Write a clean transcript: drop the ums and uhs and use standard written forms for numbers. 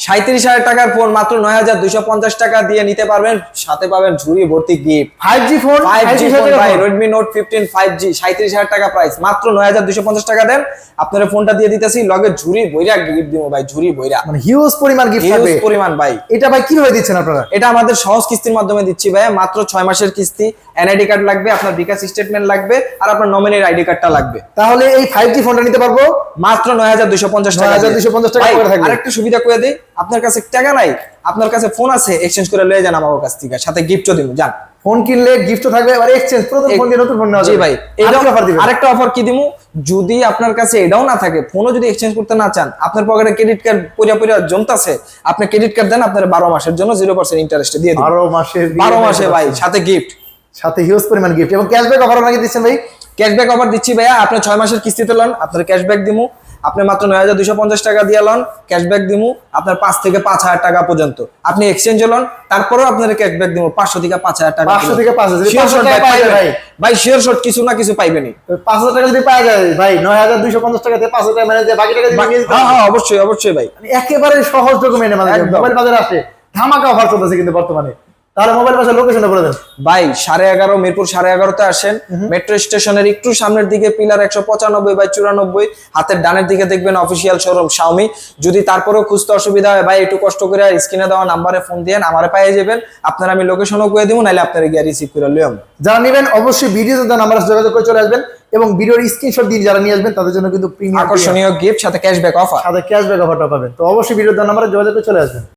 ৩৭,০০০ টাকার ফোন মাত্র ৯,২৫০ টাকা দিয়ে নিতে পারবেন, সাথে পাবেন ঝুড়ি ভর্তি gift. 5G phone, 5G phone ভাই, Redmi Note 15 5G ৩৭,০০০ টাকা প্রাইস, মাত্র ৯,২৫০ টাকা দেন, আপনারা ফোনটা দিয়ে দিতেছি, লগে ঝুড়ি বইরা গিফট দিব ভাই, ঝুড়ি বইরা, মানে হিউজ পরিমাণ গিফট থাকবে। হিউজ পরিমাণ ভাই। এটা ভাই কিভাবে দিচ্ছেন আপনারা? এটা আমাদের সহজ কিস্তির মাধ্যমে দিচ্ছি ভাই, মাত্র 6 মাসের কিস্তি। এনআইডি কার্ড লাগবে, আপনার বিকাশ স্টেটমেন্ট লাগবে, আর আপনার নমিনির আইডি কার্ডটা লাগবে। তাহলে এই 5G ফোনটা নিতে পারবো মাত্র ৯,২৫০ টাকা। ৯,২৫০ টাকা করে থাকবে। আরেকটা সুবিধা করে দেই, আপনার কাছে টাকা নাই, আপনার কাছে ফোন আছে, এক্সচেঞ্জ করে লয়ে যান আমার কাছ থেকে, সাথে গিফটও দিব। যান, ফোন কিনলে গিফটও থাকবে, আর এক্সচেঞ্জ পুরাতন ফোন দিয়ে নতুন ফোন নেওয়া যাবে। জি ভাই, এটা অফার দিবেন। আরেকটা অফার কি দিমু, যদি আপনার কাছে এটাও না থাকে, ফোনও যদি এক্সচেঞ্জ করতে না চান, আপনার পকেটে ক্রেডিট কার্ড পুরা জমতাছে, আপনি ক্রেডিট কার্ড দেন, আপনার 12 মাসের জন্য 0% ইন্টারেস্টে দিয়ে দিন। 12 মাসে ভাই, সাথে গিফট, সাথে হিউজ পরিমাণ গিফট এবং ক্যাশব্যাক অফার নাকি দিচ্ছেন ভাই? ক্যাশব্যাক অফার দিচ্ছি ভাইয়া, আপনি 6 মাসের কিস্তিতে লন, আপনার ক্যাশব্যাক দিমু, আপনি মাত্র ৯,২৫০ টাকা দিয়ে লন, ক্যাশব্যাক দিমু আপনার 5 থেকে 5,০০০ টাকা পর্যন্ত। আপনি এক্সচেঞ্জ লন, তারপরেও আপনার ক্যাশব্যাক দিমু 500 থেকে 5,০০০ টাকা। 500 থেকে 5,০০০ ভাই, শিওর শট কিছু না কিছু পাইবেনই। 5,০০০ টাকা যদি পাওয়া যায় ভাই, ৯,২৫০ টাকা দিয়ে 500 টাকা মানে বাকি টাকা দিয়ে নিয়ে যেতে। হ্যাঁ, অবশ্যই অবশ্যই ভাই, একেবারে সহজ ডকুমেন্টের মাধ্যমে মোবাইল বাজারে আসে ধামাকা অফার চলতেছে কিন্তু বর্তমানে। তাহলে মোবাইল বাজার লোকেশনটা বলে দেন ভাই। 11:30 মিরপুর 11:30-তে আসেন, মেট্রো স্টেশনের একটু সামনের দিকে পিলার 195/94, হাতের ডানের দিকে দেখবেন অফিসিয়াল শোরুম শাওমি। যদি তারপরেও খুঁজতে অসুবিধা হয় ভাই, একটু কষ্ট করে স্ক্রিনে দেওয়া নাম্বারে ফোন দিয়েন, আমারে পেয়ে যাবেন। আপনারা আমি লোকেশনও করে দিব, নাইলে আপনারা গিয়ে রিসিভ করে লিয়াম। যারা নেবেন অবশ্যই ভিডিওতে দেওয়া নাম্বারে যোগাযোগ করে চলে আসবেন, এবং ভিডিওর স্ক্রিনশট দিয়ে যারা নিয়ে আসবেন তাদের জন্য কিন্তু প্রিমিয়াম আকর্ষণীয় গিফট, সাথে ক্যাশব্যাক অফার অফারটা পাবেন। তো অবশ্যই ভিডিওতে দেওয়া নাম্বারে যোগাযোগ করে চলে আসবেন।